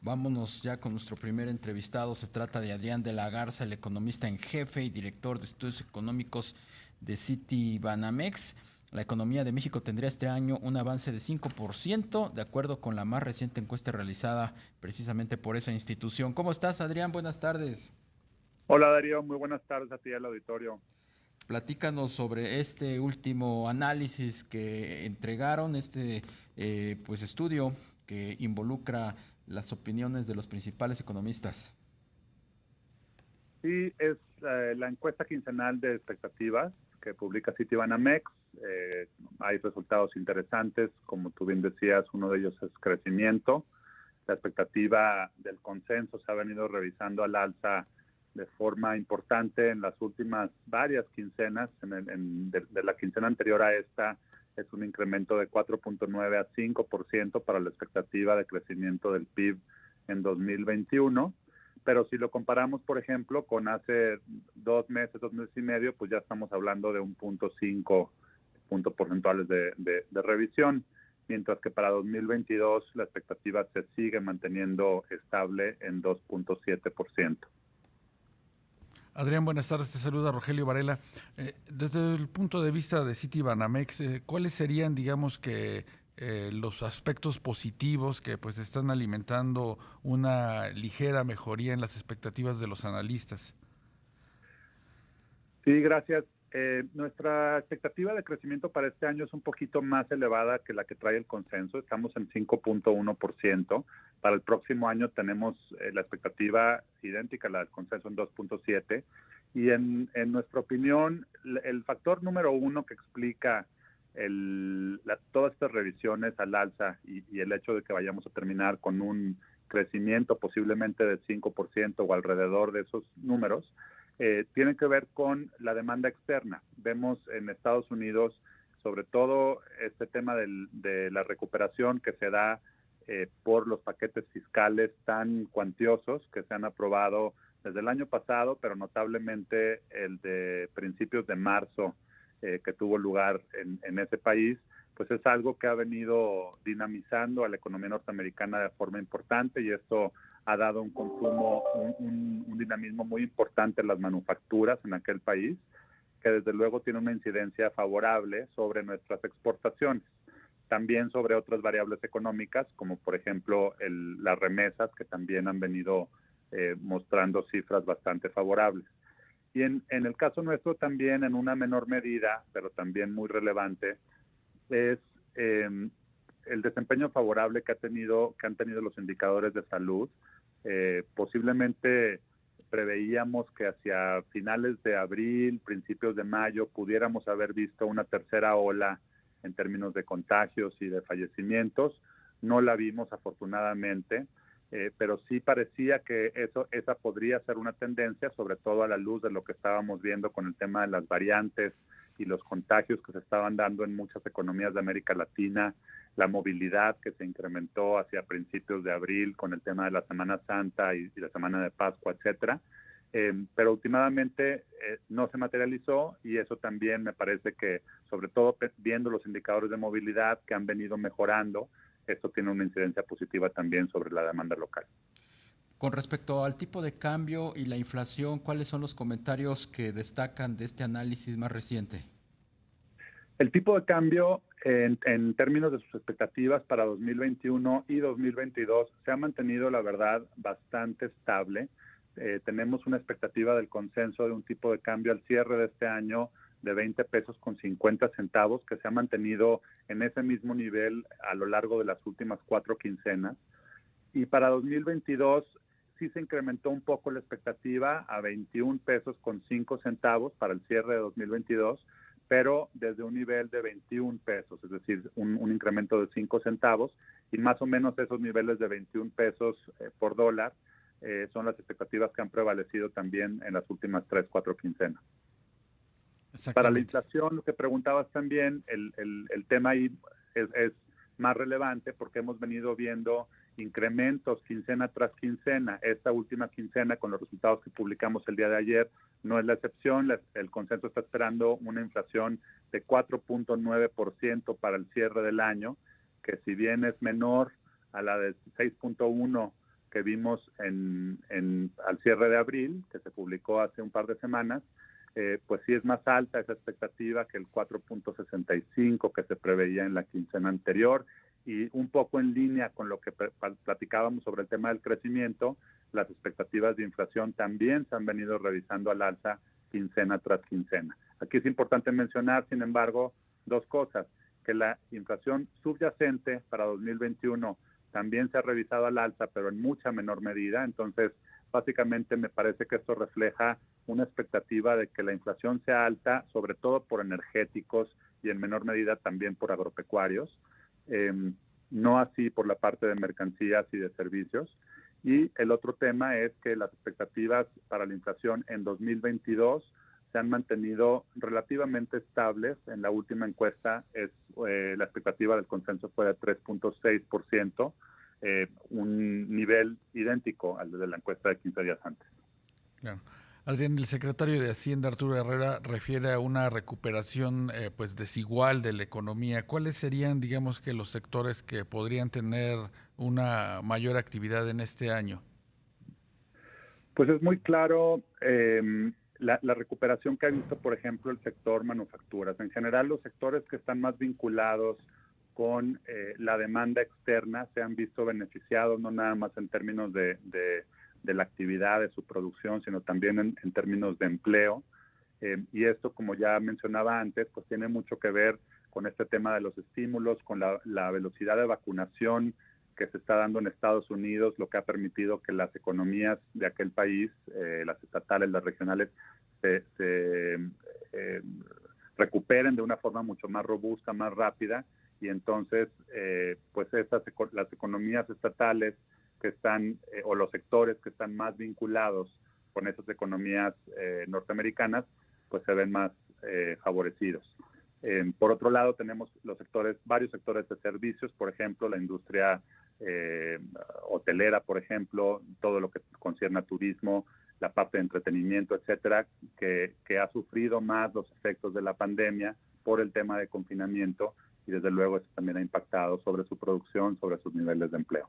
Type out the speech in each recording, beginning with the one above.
Vámonos ya con nuestro primer entrevistado. Se trata de Adrián de la Garza, el economista en jefe y director de estudios económicos de Citibanamex. La economía de México tendría este año un avance de 5%, de acuerdo con la más reciente encuesta realizada precisamente por esa institución. ¿Cómo estás, Adrián? Buenas tardes. Hola Darío, muy buenas tardes a ti al auditorio. Platícanos sobre este último análisis que entregaron, pues estudio que involucra las opiniones de los principales economistas. Sí, es la encuesta quincenal de expectativas que publica Citibanamex. Hay resultados interesantes, como tú bien decías, uno de ellos es crecimiento. La expectativa del consenso se ha venido revisando al alza de forma importante en las últimas varias quincenas. De la quincena anterior a esta es un incremento de 4.9 a 5% para la expectativa de crecimiento del PIB en 2021. Pero si lo comparamos, por ejemplo, con hace 2 meses y medio, pues ya estamos hablando de 1.5 puntos porcentuales de revisión, mientras que para 2022 la expectativa se sigue manteniendo estable en 2.7%. Adrián, buenas tardes, te saluda Rogelio Varela. Desde el punto de vista de Citibanamex, ¿cuáles serían, digamos que, los aspectos positivos que pues están alimentando una ligera mejoría en las expectativas de los analistas? Sí, gracias. Nuestra expectativa de crecimiento para este año es un poquito más elevada que la que trae el consenso. Estamos en 5.1%. Para el próximo año tenemos la expectativa idéntica a la del consenso en 2.7%. Y en nuestra opinión, el factor número uno que explica todas estas revisiones al alza y el hecho de que vayamos a terminar con un crecimiento posiblemente de 5% o alrededor de esos números, tiene que ver con la demanda externa. Vemos en Estados Unidos, sobre todo, este tema de la recuperación que se da por los paquetes fiscales tan cuantiosos que se han aprobado desde el año pasado, pero notablemente el de principios de marzo que tuvo lugar en ese país, pues es algo que ha venido dinamizando a la economía norteamericana de forma importante, y esto ha dado un consumo, un dinamismo muy importante en las manufacturas en aquel país, que desde luego tiene una incidencia favorable sobre nuestras exportaciones. También sobre otras variables económicas, como por ejemplo las remesas, que también han venido mostrando cifras bastante favorables. Y en el caso nuestro también, en una menor medida, pero también muy relevante, es el desempeño favorable que han tenido los indicadores de salud. Posiblemente preveíamos que hacia finales de abril, principios de mayo, pudiéramos haber visto una tercera ola en términos de contagios y de fallecimientos. No la vimos, afortunadamente, pero sí parecía que esa podría ser una tendencia, sobre todo a la luz de lo que estábamos viendo con el tema de las variantes y los contagios que se estaban dando en muchas economías de América Latina, la movilidad que se incrementó hacia principios de abril con el tema de la Semana Santa y la Semana de Pascua, etcétera. Pero últimamente no se materializó, y eso también me parece que, sobre todo viendo los indicadores de movilidad que han venido mejorando, esto tiene una incidencia positiva también sobre la demanda local. Con respecto al tipo de cambio y la inflación, ¿cuáles son los comentarios que destacan de este análisis más reciente? El tipo de cambio en términos de sus expectativas para 2021 y 2022 se ha mantenido, la verdad, bastante estable. Tenemos una expectativa del consenso de un tipo de cambio al cierre de este año de 20 pesos con 50 centavos, que se ha mantenido en ese mismo nivel a lo largo de las últimas 4 quincenas. Y para 2022 sí se incrementó un poco la expectativa a 21 pesos con 5 centavos para el cierre de 2022, pero desde un nivel de 21 pesos, es decir, un incremento de 5 centavos, y más o menos esos niveles de 21 pesos por dólar son las expectativas que han prevalecido también en las últimas 3, 4 quincenas. Para la Exactamente. inflación, lo que preguntabas también, el tema ahí es más relevante porque hemos venido viendo incrementos quincena tras quincena. Esta última quincena, con los resultados que publicamos el día de ayer, no es la excepción. El consenso está esperando una inflación de 4.9% para el cierre del año, que si bien es menor a la de 6.1% que vimos al cierre de abril, que se publicó hace un par de semanas, pues sí es más alta esa expectativa que el 4.65 que se preveía en la quincena anterior, y un poco en línea con lo que platicábamos sobre el tema del crecimiento. Las expectativas de inflación también se han venido revisando al alza quincena tras quincena. Aquí es importante mencionar, sin embargo, dos cosas: que la inflación subyacente para 2021 también se ha revisado al alza, pero en mucha menor medida. Entonces, básicamente me parece que esto refleja una expectativa de que la inflación sea alta, sobre todo por energéticos y en menor medida también por agropecuarios, no así por la parte de mercancías y de servicios. Y el otro tema es que las expectativas para la inflación en 2022 se han mantenido relativamente estables. En la última encuesta la expectativa del consenso fue de 3.6%, un nivel idéntico al de la encuesta de 15 días antes. Claro. Adrián, el secretario de Hacienda, Arturo Herrera, refiere a una recuperación pues desigual de la economía. ¿Cuáles serían, digamos, que los sectores que podrían tener una mayor actividad en este año? Pues es muy claro la recuperación que ha visto, por ejemplo, el sector manufacturas. En general, los sectores que están más vinculados con la demanda externa se han visto beneficiados, no nada más en términos de la actividad, de su producción, sino también en términos de empleo. Y esto, como ya mencionaba antes, pues tiene mucho que ver con este tema de los estímulos, con la velocidad de vacunación que se está dando en Estados Unidos, lo que ha permitido que las economías de aquel país, las estatales, las regionales, se recuperen de una forma mucho más robusta, más rápida, y entonces pues las economías estatales que están, o los sectores que están más vinculados con esas economías norteamericanas, pues se ven más favorecidos. Por otro lado, tenemos varios sectores de servicios, por ejemplo, la industria hotelera, por ejemplo, todo lo que concierne a turismo, la parte de entretenimiento, etcétera, que ha sufrido más los efectos de la pandemia por el tema de confinamiento, y desde luego eso también ha impactado sobre su producción, sobre sus niveles de empleo.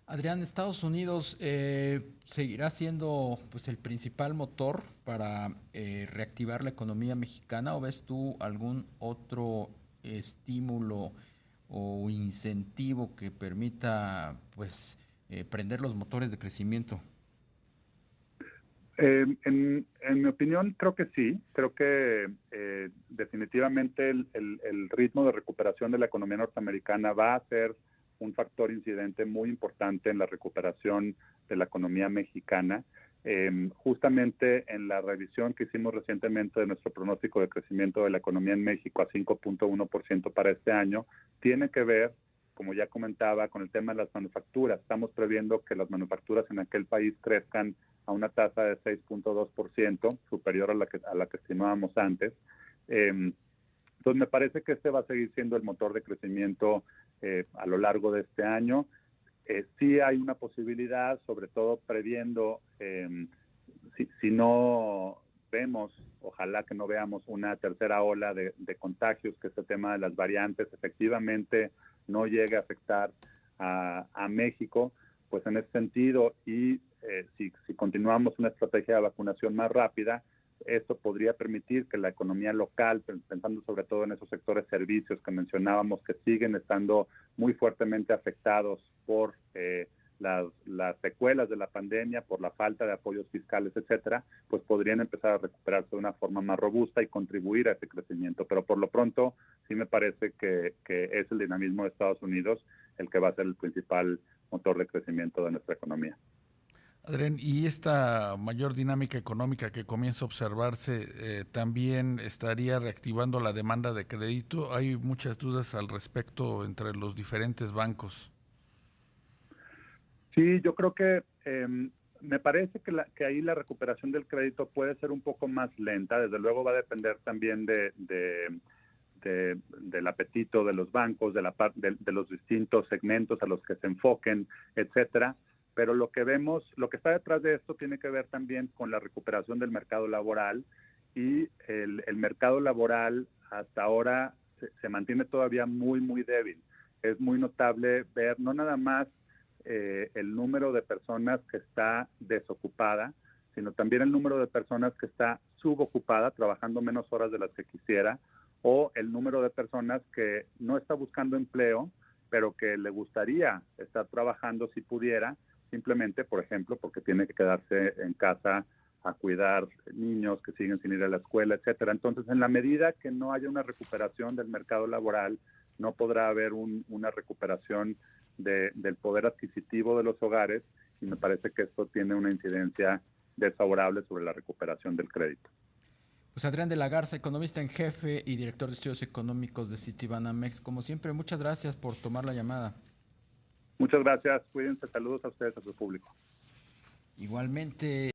Adrián, Estados Unidos seguirá siendo pues el principal motor para reactivar la economía mexicana, ¿o ves tú algún otro estímulo o incentivo que permita pues prender los motores de crecimiento? En mi opinión, creo que sí. Creo que definitivamente el ritmo de recuperación de la economía norteamericana va a ser un factor incidente muy importante en la recuperación de la economía mexicana. Justamente en la revisión que hicimos recientemente de nuestro pronóstico de crecimiento de la economía en México a 5.1% para este año, tiene que ver, como ya comentaba, con el tema de las manufacturas. Estamos previendo que las manufacturas en aquel país crezcan a una tasa de 6.2%, superior a la que estimábamos antes. Entonces, me parece que este va a seguir siendo el motor de crecimiento a lo largo de este año. Sí hay una posibilidad, sobre todo previendo, si no vemos, ojalá que no veamos una tercera ola de contagios, que este tema de las variantes efectivamente no llegue a afectar a México, pues en ese sentido, y si continuamos una estrategia de vacunación más rápida, esto podría permitir que la economía local, pensando sobre todo en esos sectores servicios que mencionábamos, que siguen estando muy fuertemente afectados por las secuelas de la pandemia, por la falta de apoyos fiscales, etcétera, pues podrían empezar a recuperarse de una forma más robusta y contribuir a ese crecimiento. Pero por lo pronto, sí me parece que es el dinamismo de Estados Unidos el que va a ser el principal motor de crecimiento de nuestra economía. Adrián, ¿y esta mayor dinámica económica que comienza a observarse también estaría reactivando la demanda de crédito? Hay muchas dudas al respecto entre los diferentes bancos. Sí, yo creo que me parece que ahí la recuperación del crédito puede ser un poco más lenta. Desde luego va a depender también del apetito de los bancos, de los distintos segmentos a los que se enfoquen, etcétera. Pero lo que vemos, lo que está detrás de esto tiene que ver también con la recuperación del mercado laboral, y el mercado laboral hasta ahora se mantiene todavía muy, muy débil. Es muy notable ver no nada más el número de personas que está desocupada, sino también el número de personas que está subocupada, trabajando menos horas de las que quisiera, o el número de personas que no está buscando empleo, pero que le gustaría estar trabajando si pudiera, simplemente, por ejemplo, porque tiene que quedarse en casa a cuidar niños que siguen sin ir a la escuela, etcétera. Entonces, en la medida que no haya una recuperación del mercado laboral, no podrá haber una recuperación del poder adquisitivo de los hogares, y me parece que esto tiene una incidencia desfavorable sobre la recuperación del crédito. Pues Adrián de la Garza, economista en jefe y director de estudios económicos de Citibanamex, como siempre, muchas gracias por tomar la llamada. Muchas gracias, cuídense, saludos a ustedes, a su público. Igualmente.